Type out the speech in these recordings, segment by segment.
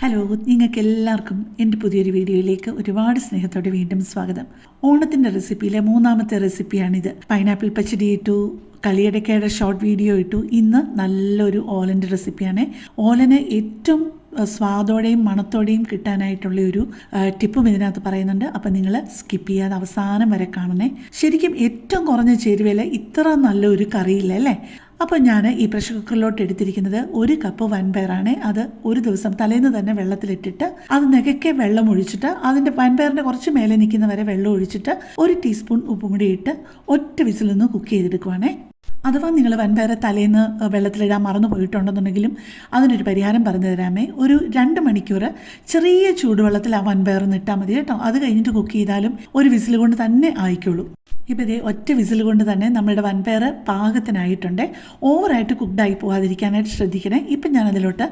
Hello, നിങ്ങൾക്ക് എല്ലാവർക്കും എൻ്റെ പുതിയൊരു വീഡിയോയിലേക്ക് ഒരുപാട് സ്നേഹത്തോടെ വീണ്ടും സ്വാഗതം. ഓണത്തിൻ്റെ റെസിപ്പിയിലെ മൂന്നാമത്തെ റെസിപ്പിയാണിത്. പൈനാപ്പിൾ പച്ചടി ഇട്ടു, കളിയടക്കയുടെ ഷോർട്ട് വീഡിയോ ഇട്ടു. ഇന്ന് നല്ലൊരു ഓലൻ്റെ റെസിപ്പിയാണ്. ഓലന് ഏറ്റവും സ്വാദോടെയും മണത്തോടെയും കിട്ടാനായിട്ടുള്ള ഒരു ടിപ്പും ഇതിനകത്ത് പറയുന്നുണ്ട്. അപ്പം നിങ്ങൾ സ്കിപ്പ് ചെയ്യാതെ അവസാനം വരെ കാണണേ. ശരിക്കും ഏറ്റവും കുറഞ്ഞ ചേരുവയിൽ ഇത്ര നല്ലൊരു കറിയില്ല അല്ലേ? അപ്പോൾ ഞാൻ ഈ പ്രഷർ കുക്കറിലോട്ട് എടുത്തിരിക്കുന്നത് 1 കപ്പ് വൻപയറാണ്. അത് ഒരു ദിവസം തലേന്ന് തന്നെ വെള്ളത്തിലിട്ടിട്ട് അത് നികക്കെ വെള്ളം ഒഴിച്ചിട്ട് അതിൻ്റെ വൻപയറിൻ്റെ കുറച്ച് മേലെ നിൽക്കുന്ന വരെ വെള്ളം ഒഴിച്ചിട്ട് 1 ടീസ്പൂൺ ഉപ്പും കൂടി ഇട്ട് ഒറ്റ വിസിലൊന്ന് കുക്ക് ചെയ്തെടുക്കുവാണേ. അഥവാ നിങ്ങൾ വൻപയർ തലേന്ന് വെള്ളത്തിലിടാൻ മറന്നു പോയിട്ടുണ്ടെന്നുണ്ടെങ്കിലും അതിനൊരു പരിഹാരം പറഞ്ഞു തരാമേ. ഒരു 2 മണിക്കൂർ ചെറിയ ചൂടുവെള്ളത്തിൽ ആ വൻപയർ ഇട്ടാൽ മതി കേട്ടോ. അത് കഴിഞ്ഞിട്ട് കുക്ക് ചെയ്താലും ഒരു വിസിൽ കൊണ്ട് തന്നെ ആയിക്കോളൂ. ഇപ്പോൾ ഇതേ ഒറ്റ വിസിൽ കൊണ്ട് തന്നെ നമ്മളുടെ വൻപയർ പാകത്തിനായിട്ടുണ്ട്. ഓവറായിട്ട് കുക്ക്ഡായി പോകാതിരിക്കാനായിട്ട് ശ്രദ്ധിക്കണേ. ഇപ്പം ഞാനതിലോട്ട്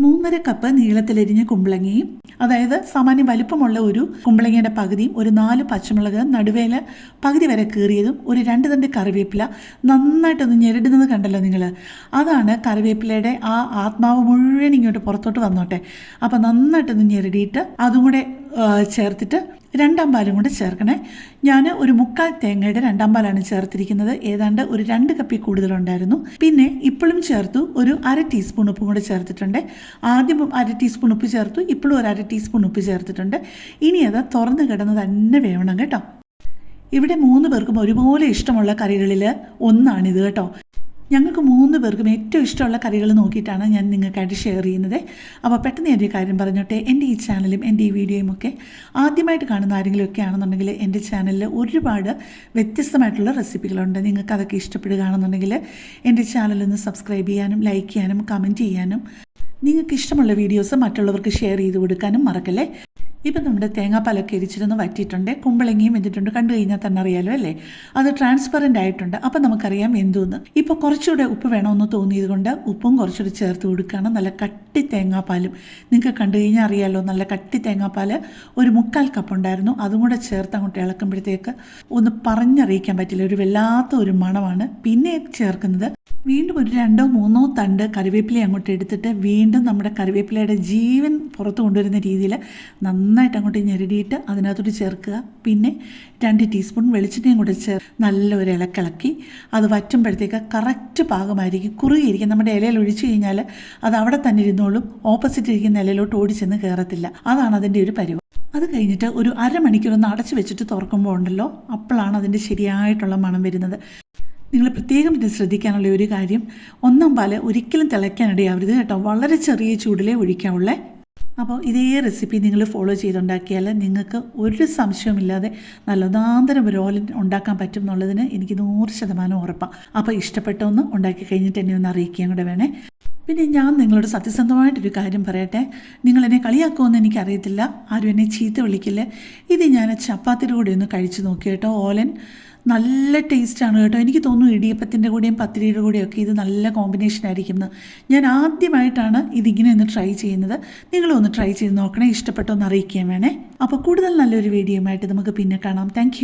3.5 കപ്പ് നീളത്തിലരിഞ്ഞ കുമ്പളങ്ങയും, അതായത് സാമാന്യം വലിപ്പമുള്ള ഒരു കുമ്പളങ്ങയുടെ പകുതിയും, ഒരു 4 പച്ചമുളക് നടുവേല പകുതി വരെ കീറിയതും, ഒരു 2 തണ്ട് കറിവേപ്പില നന്നായിട്ടൊന്ന് ഞെരടുന്നത് കണ്ടല്ലോ നിങ്ങൾ. അതാണ് കറിവേപ്പിലയുടെ ആ ആത്മാവ് മുഴുവൻ ഇങ്ങോട്ട് പുറത്തോട്ട് വന്നോട്ടെ. അപ്പോൾ നന്നായിട്ടൊന്ന് ഞെരടിയിട്ട് അതും കൂടെ ചേർത്തിട്ട് 2 പാലും കൂടെ ചേർക്കണേ. ഞാൻ ഒരു 1/4 തേങ്ങയുടെ 2 പാലാണ് ചേർത്തിരിക്കുന്നത്. ഏതാണ്ട് ഒരു 2 കപ്പിൽ കൂടുതലുണ്ടായിരുന്നു. പിന്നെ ഇപ്പോഴും ചേർത്തു ഒരു 1/2 ടീസ്പൂൺ ഉപ്പും കൂടെ ചേർത്തിട്ടുണ്ട്. ആദ്യം 1/2 ടീസ്പൂൺ ഉപ്പ് ചേർത്തു, ഇപ്പോഴും ഒരു 1/2 ടീസ്പൂൺ ഉപ്പ് ചേർത്തിട്ടുണ്ട്. ഇനി അത് തുറന്ന് കിടന്ന് തന്നെ വേവണം കേട്ടോ. ഇവിടെ 3 പേർക്കും ഒരുപോലെ ഇഷ്ടമുള്ള കറികളിൽ ഒന്നാണിത് കേട്ടോ. ഞങ്ങൾക്ക് 3 പേർക്കും ഏറ്റവും ഇഷ്ടമുള്ള കറികൾ നോക്കിയിട്ടാണ് ഞാൻ നിങ്ങൾക്കായിട്ട് ഷെയർ ചെയ്യുന്നത്. അപ്പോൾ പെട്ടെന്ന് എൻ്റെ കാര്യം പറഞ്ഞോട്ടെ. എൻ്റെ ഈ ചാനലും എൻ്റെ ഈ വീഡിയോയും ഒക്കെ ആദ്യമായിട്ട് കാണുന്ന ആരെങ്കിലുമൊക്കെ ആണെന്നുണ്ടെങ്കിൽ എൻ്റെ ചാനലിൽ ഒരുപാട് വ്യത്യസ്തമായിട്ടുള്ള റെസിപ്പികളുണ്ട്. നിങ്ങൾക്ക് അതൊക്കെ ഇഷ്ടപ്പെടുകയാണെന്നുണ്ടെങ്കിൽ എൻ്റെ ചാനലൊന്ന് സബ്സ്ക്രൈബ് ചെയ്യാനും ലൈക്ക് ചെയ്യാനും കമൻറ്റ് ചെയ്യാനും നിങ്ങൾക്ക് ഇഷ്ടമുള്ള വീഡിയോസ് മറ്റുള്ളവർക്ക് ഷെയർ ചെയ്ത് കൊടുക്കാനും മറക്കല്ലേ. ഇപ്പം നമ്മുടെ തേങ്ങാപ്പാലൊക്കെ എരിച്ചിരുന്ന് വറ്റിയിട്ടുണ്ട്, കുമ്പളങ്ങയും വെന്തിട്ടുണ്ട്. കണ്ടു കഴിഞ്ഞാൽ തന്നെ അറിയാലോ അല്ലേ, അത് ട്രാൻസ്പെറൻ്റ് ആയിട്ടുണ്ട്. അപ്പം നമുക്കറിയാം എന്തോന്ന്. ഇപ്പോൾ കുറച്ചുകൂടെ ഉപ്പ് വേണമെന്ന് തോന്നിയത് കൊണ്ട് ഉപ്പും കുറച്ചുകൂടി ചേർത്ത് കൊടുക്കുകയാണ്. നല്ല കട്ടി തേങ്ങാപ്പാലും നിങ്ങൾക്ക് കണ്ടു കഴിഞ്ഞാൽ അറിയാമല്ലോ, നല്ല കട്ടി തേങ്ങാപ്പാൽ ഒരു 1/4 കപ്പ് ഉണ്ടായിരുന്നു. അതും കൂടെ ചേർത്ത് അങ്ങോട്ട് ഇളക്കുമ്പോഴത്തേക്ക് ഒന്ന് പറഞ്ഞറിയിക്കാൻ പറ്റില്ല, ഒരു വല്ലാത്ത ഒരു മണമാണ്. പിന്നെ ചേർക്കുന്നത് വീണ്ടും ഒരു 2-3 തണ്ട് കറിവേപ്പില അങ്ങോട്ട് എടുത്തിട്ട് വീണ്ടും നമ്മുടെ കറിവേപ്പിലയുടെ ജീവൻ പുറത്ത് കൊണ്ടുവരുന്ന രീതിയിൽ നന്നായിട്ട് അങ്ങോട്ട് ഞെരടിയിട്ട് അതിനകത്തോട്ട് ചേർക്കുക. പിന്നെ 2 ടീസ്പൂൺ വെളിച്ചെണ്ണയും കൂടെ നല്ലൊരു ഇളക്കിളക്കി അത് വറ്റുമ്പോഴത്തേക്ക് കറക്റ്റ് പാകമായിരിക്കും. കുറുകിയിരിക്കും. നമ്മുടെ ഇലയിൽ ഒഴിച്ചു കഴിഞ്ഞാൽ അത് അവിടെ തന്നെ ഇരുന്നോളും, ഓപ്പോസിറ്റ് ഇരിക്കുന്ന ഇലയിലോട്ട് ഓടിച്ചെന്ന് കയറത്തില്ല. അതാണ് അതിൻ്റെ ഒരു പരിവ്. അത് കഴിഞ്ഞിട്ട് ഒരു 1/2 മണിക്കൂറൊന്ന് അടച്ച് വെച്ചിട്ട് തുറക്കുമ്പോൾ ഉണ്ടല്ലോ, അപ്പോഴാണ് അതിൻ്റെ ശരിയായിട്ടുള്ള മണം വരുന്നത്. നിങ്ങൾ പ്രത്യേകം ഇത് ശ്രദ്ധിക്കാനുള്ള ഒരു കാര്യം, 1 പാൽ ഒരിക്കലും തിളയ്ക്കാനിടയാവരുത് കേട്ടോ. വളരെ ചെറിയ ചൂടിലേ ഒഴിക്കാവുള്ളേ. അപ്പോൾ ഇതേ റെസിപ്പി നിങ്ങൾ ഫോളോ ചെയ്തുണ്ടാക്കിയാൽ നിങ്ങൾക്ക് ഒരു സംശയവുമില്ലാതെ നല്ലതാന്തരം ഒരു ഓലൻ ഉണ്ടാക്കാൻ പറ്റും എന്നുള്ളതിന് എനിക്ക് 100% ഉറപ്പാണ്. അപ്പോൾ ഇഷ്ടപ്പെട്ടൊന്ന് ഉണ്ടാക്കി കഴിഞ്ഞിട്ട് എന്നെ ഒന്ന് അറിയിക്കാൻ കൂടെ വേണേ. പിന്നെ ഞാൻ നിങ്ങളോട് സത്യസന്ധമായിട്ടൊരു കാര്യം പറയട്ടെ. നിങ്ങളെന്നെ കളിയാക്കുമെന്ന് എനിക്കറിയത്തില്ല, ആരും എന്നെ ചീത്ത വിളിക്കില്ല. ഇത് ഞാൻ ചപ്പാത്തിയുടെ കൂടെ ഒന്ന് കഴിച്ച് നോക്കി കേട്ടോ. ഓലൻ നല്ല ടേസ്റ്റാണ് കേട്ടോ. എനിക്ക് തോന്നുന്നു ഇടിയപ്പത്തിൻ്റെ കൂടെയും പത്തിരിയുടെ കൂടെയൊക്കെ ഇത് നല്ല കോമ്പിനേഷൻ ആയിരിക്കും എന്ന്. ഞാൻ ആദ്യമായിട്ടാണ് ഇതിങ്ങനെ ഒന്ന് ട്രൈ ചെയ്യുന്നത്. നിങ്ങളും ഒന്ന് ട്രൈ ചെയ്ത് നോക്കണേ. ഇഷ്ടപ്പെട്ടൊന്ന് അറിയിക്കാൻ വേണേ. അപ്പോൾ കൂടുതൽ നല്ലൊരു വീഡിയോയുമായിട്ട് നമുക്ക് പിന്നെ കാണാം. താങ്ക്